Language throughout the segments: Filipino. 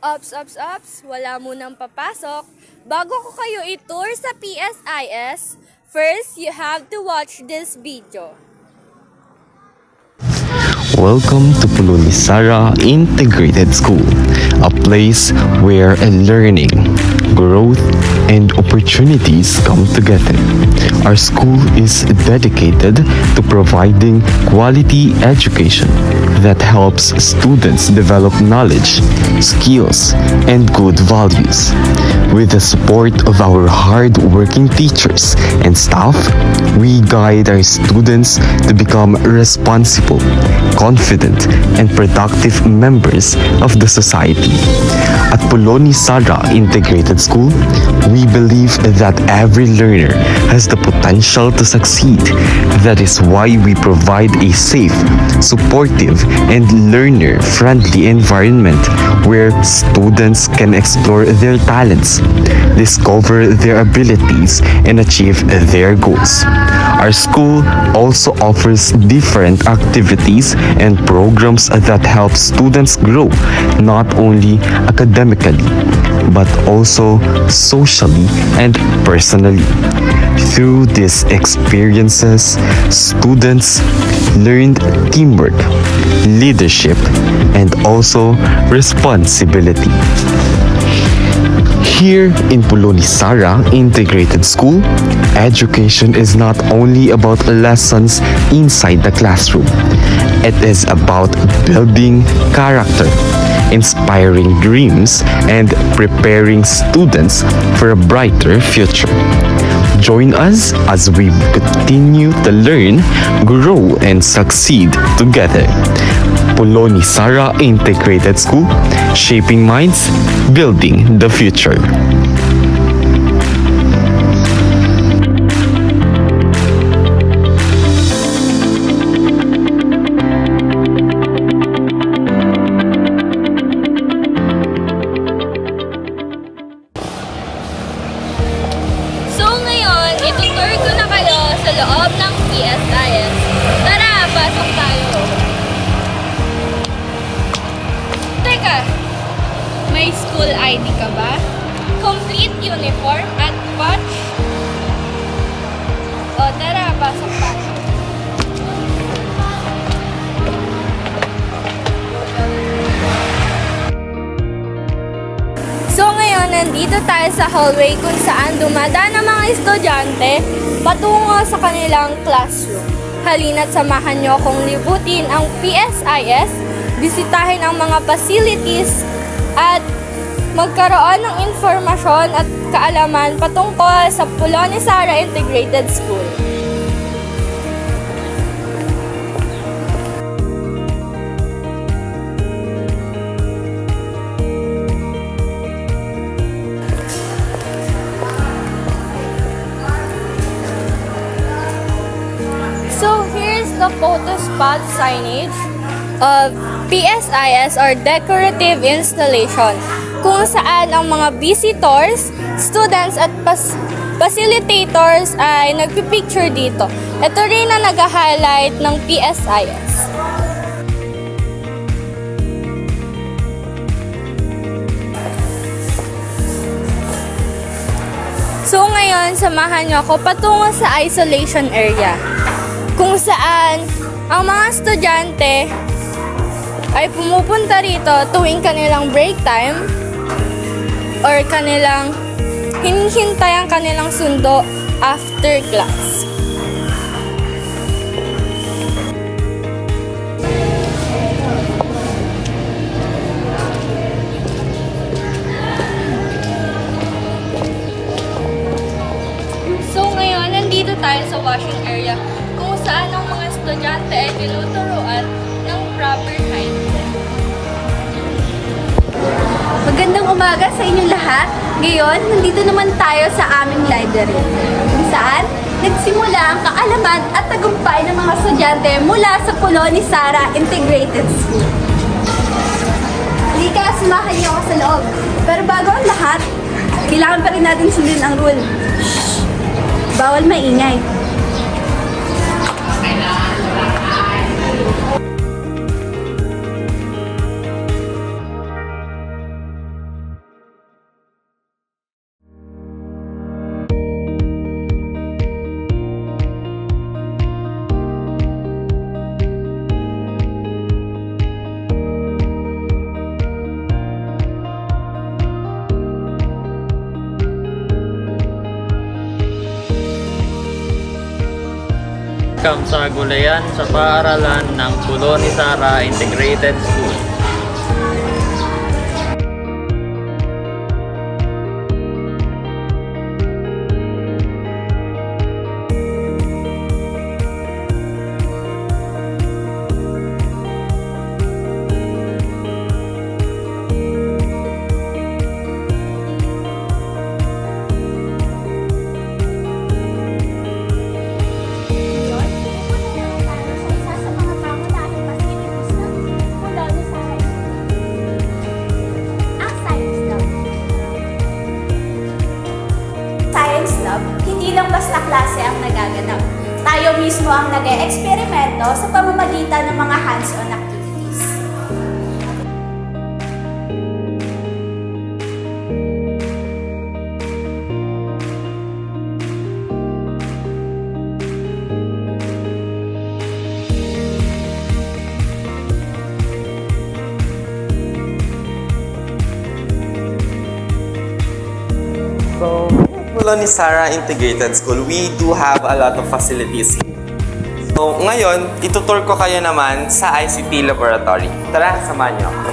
Ops, wala munang papasok. Bago ko kayo i-tour sa PSIS, first you have to watch this video. Welcome to Pulonisara Integrated School, a place where learning, growth, and opportunities come together. Our school is dedicated to providing quality education that helps students develop knowledge, skills, and good values. With the support of our hard-working teachers and staff, we guide our students to become responsible, confident, and productive members of the society. At Pulonisara Integrated School, we believe that every learner has the potential to succeed. That is why we provide a safe, supportive, and learner-friendly environment where students can explore their talents, discover their abilities, and achieve their goals. Our school also offers different activities and programs that help students grow not only academically but also socially and personally. Through these experiences, students learned teamwork, leadership, and also responsibility. Here in Pulonisara Integrated School, education is not only about lessons inside the classroom. It is about building character, inspiring dreams, and preparing students for a brighter future. Join us as we continue to learn, grow, and succeed together. Pulonisara Integrated School, shaping minds, building the future. So ngayon, itutur ko na kayo sa loob ng PSIS. Tara, pasok tayo. Teka, may school ID ka ba? Complete uniform at patch? O tara, pasok tayo. So ngayon, nandito tayo sa hallway kung saan dumadaan ang mga estudyante patungo sa kanilang classroom. Halina't samahan niyo akong libutin ang PSIS, bisitahin ang mga facilities, at magkaroon ng informasyon at kaalaman patungkol sa Pulonisara Integrated School. So here's the photo spot signage of PSIS or decorative installation, kung saan ang mga visitors, students at facilitators ay nagpipicture dito. Ito rin ang nag-highlight ng PSIS. So ngayon, samahan niyo ako patungo sa isolation area, kung saan ang mga estudyante ay pumupunta rito tuwing kanilang break time or kanilang hinihintay ang kanilang sundo after class. So ngayon, nandito tayo sa washing area kung saan ang mga estudyante ay tinuturuan ng proper hygiene. Magandang umaga sa inyong lahat. Ngayon, nandito naman tayo sa aming library, kung saan nagsimula ang kaalaman at tagumpay ng mga estudyante mula sa Pulonisara Integrated School. Halika, sumahan niyo ako sa loob. Pero bago ang lahat, kailangan pa rin natin sundin ang rule. Shh! Bawal maingay. welcome sa gulayan sa paaralan ng Pulo ni Sara Integrated School. Ngayon, pupunta naman tayo sa isa sa mga pangunahing facilities ng Pulo ni Sara. Ang Science Lab. Science Lab, hindi lang basta klase ang nagaganap. Tayo mismo ang nag-e-eksperimento sa pamamagitan ng mga hands-on activities. So, Pulo ni Sara Integrated School, we do have a lot of facilities. So, ngayon, itutur ko kayo naman sa ICT Laboratory. Tara, samahan niyo ako.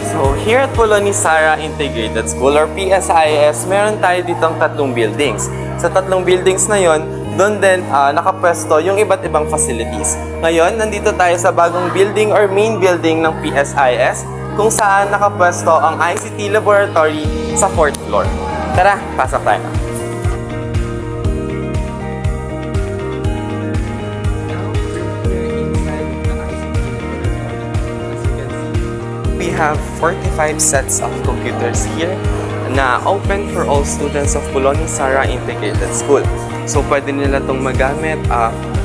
So, here at Pulo ni Sara Integrated School or PSIS, meron tayo ditong tatlong buildings. Sa tatlong buildings na yon, doon din nakapwesto yung iba't ibang facilities. Ngayon, nandito tayo sa bagong building or main building ng PSIS kung saan nakapwesto ang ICT Laboratory sa 4th floor. Tara, pasok tayo. We have 45 sets of computers here na open for all students of Pulo ni Sara Integrated School. So, pwede nila itong magamit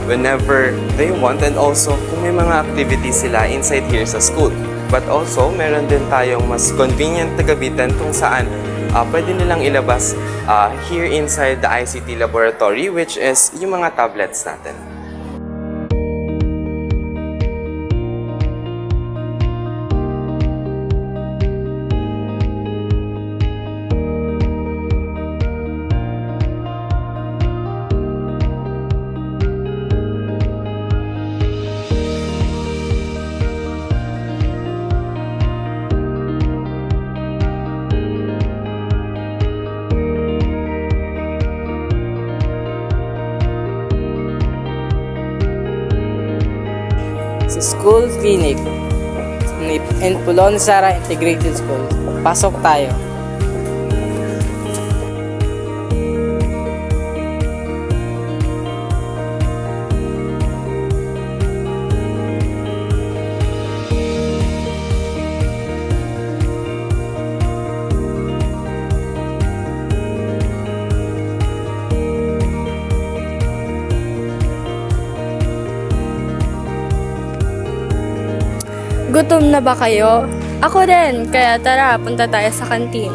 whenever they want and also kung may mga activities sila inside here sa school. But also, meron din tayong mas convenient na gamitin kung saan pwede nilang ilabas here inside the ICT laboratory, which is yung mga tablets natin. Sa school clinic in Pulo ni Sara Integrated School. Pasok tayo. Gutom na ba kayo? Ako rin, kaya tara, punta tayo sa kantin.